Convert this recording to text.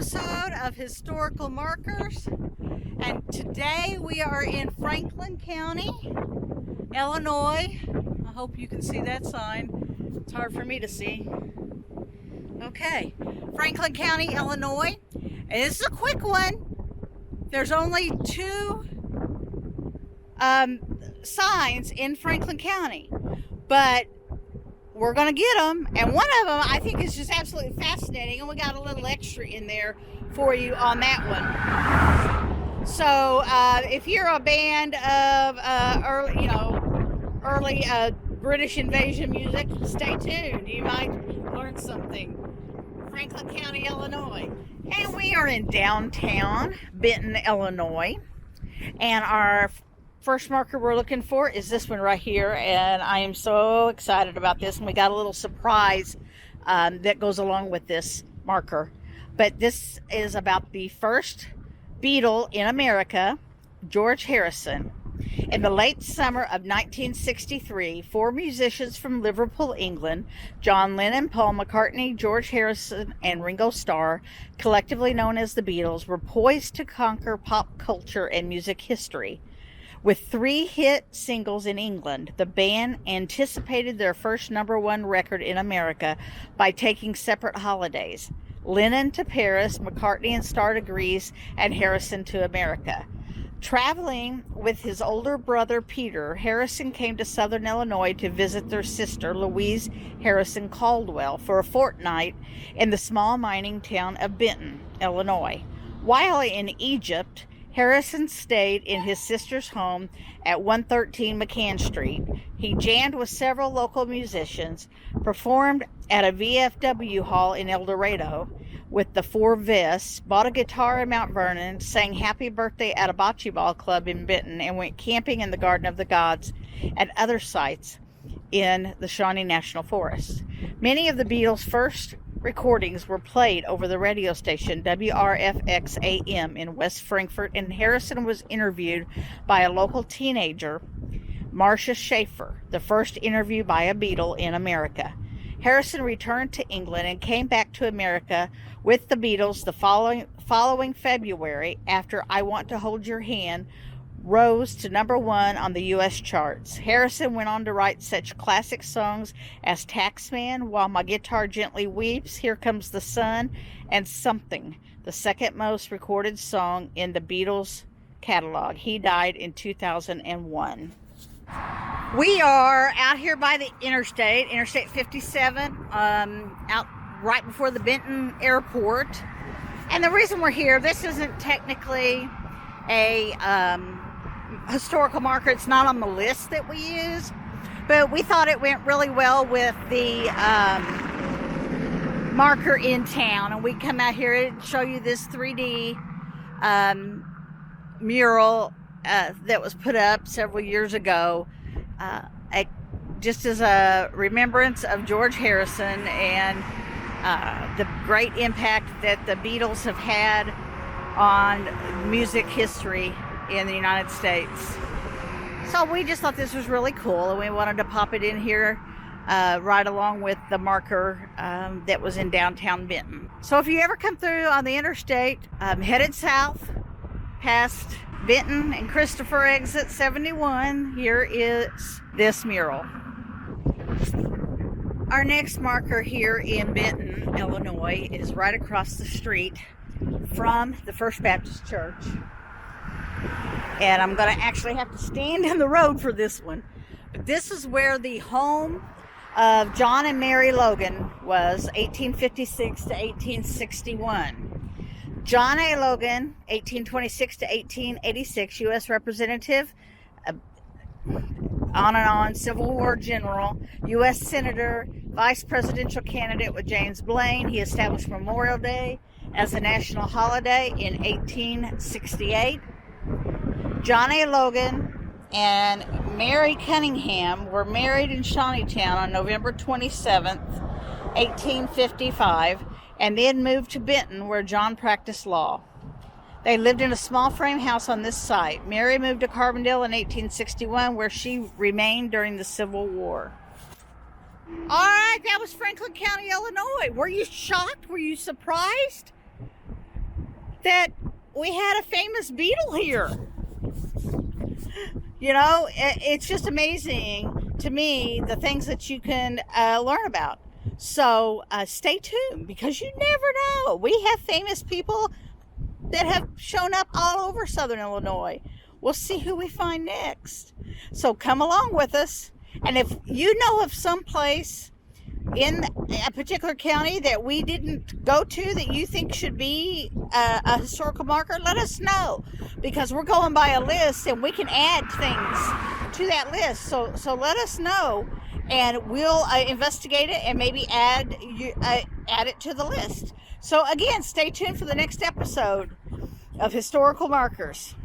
episode of Historical Markers, and today we are in Franklin County, Illinois. I hope you can see that sign. It's hard for me to see. Okay, Franklin County, Illinois, and this is a quick one. There's only two signs in Franklin County, but we're going to get them, and one of them I think is just absolutely fascinating, and we got a little extra in there for you on that one. So if you're a band of early British invasion music, stay tuned. You might learn something. Franklin County, Illinois, and we are in downtown Benton, Illinois, and our first marker we're looking for is this one right here, and I am so excited about this, and we got a little surprise that goes along with this marker. But this is about the first Beatle in America, George Harrison. In the late summer of 1963, four musicians from Liverpool, England, John Lennon, Paul McCartney, George Harrison, and Ringo Starr, collectively known as the Beatles, were poised to conquer pop culture and music history. With 3 hit singles in England, the band anticipated their first #1 record in America by taking separate holidays. Lennon to Paris, McCartney and Starr to Greece, and Harrison to America. Traveling with his older brother Peter, Harrison came to Southern Illinois to visit their sister Louise Harrison Caldwell for a fortnight in the small mining town of Benton, Illinois. While in Egypt, Harrison stayed in his sister's home at 113 McCann Street. He jammed with several local musicians, performed at a VFW hall in El Dorado with the Four Vests, bought a guitar in Mount Vernon, sang Happy Birthday at a bocce ball club in Benton, and went camping in the Garden of the Gods and other sites in the Shawnee National Forest. Many of the Beatles' first recordings were played over the radio station WRFX AM in West Frankfort, and Harrison was interviewed by a local teenager, Marcia Schaefer, the first interview by a Beatle in America. Harrison returned to England and came back to America with the Beatles the following February after I Want to Hold Your Hand rose to #1 on the U.S. charts. Harrison went on to write such classic songs as Taxman, While My Guitar Gently Weeps, Here Comes the Sun, and Something, the second most recorded song in the Beatles catalog. He died in 2001. We are out here by the Interstate 57, out right before the Benton Airport. And the reason we're here, this isn't technically a historical marker. It's not on the list that we use, but we thought it went really well with the marker in town, and we come out here and show you this 3D mural that was put up several years ago, just as a remembrance of George Harrison and the great impact that the Beatles have had on music history in the United States. So we just thought this was really cool, and we wanted to pop it in here right along with the marker that was in downtown Benton. So if you ever come through on the interstate, headed south past Benton and Christopher exit 71, here is this mural. Our next marker here in Benton, Illinois, is right across the street from the First Baptist Church. And I'm going to actually have to stand in the road for this one. But this is where the home of John and Mary Logan was, 1856 to 1861. John A. Logan, 1826 to 1886, U.S. Representative, on and on, Civil War General, U.S. Senator, Vice Presidential candidate with James Blaine. He established Memorial Day as a national holiday in 1868. John A. Logan and Mary Cunningham were married in Shawneetown on November 27th, 1855, and then moved to Benton, where John practiced law. They lived in a small frame house on this site. Mary moved to Carbondale in 1861, where she remained during the Civil War. All right, that was Franklin County, Illinois. Were you shocked? Were you surprised? that we had a famous Beatle here. You know, it's just amazing to me the things that you can learn about. So stay tuned, because you never know. We have famous people that have shown up all over Southern Illinois. We'll see who we find next. So come along with us. And if you know of some place in a particular county that we didn't go to that you think should be a historical marker, let us know, because we're going by a list and we can add things to that list. So let us know, and we'll investigate it and maybe add it to the list. So again, stay tuned for the next episode of Historical Markers.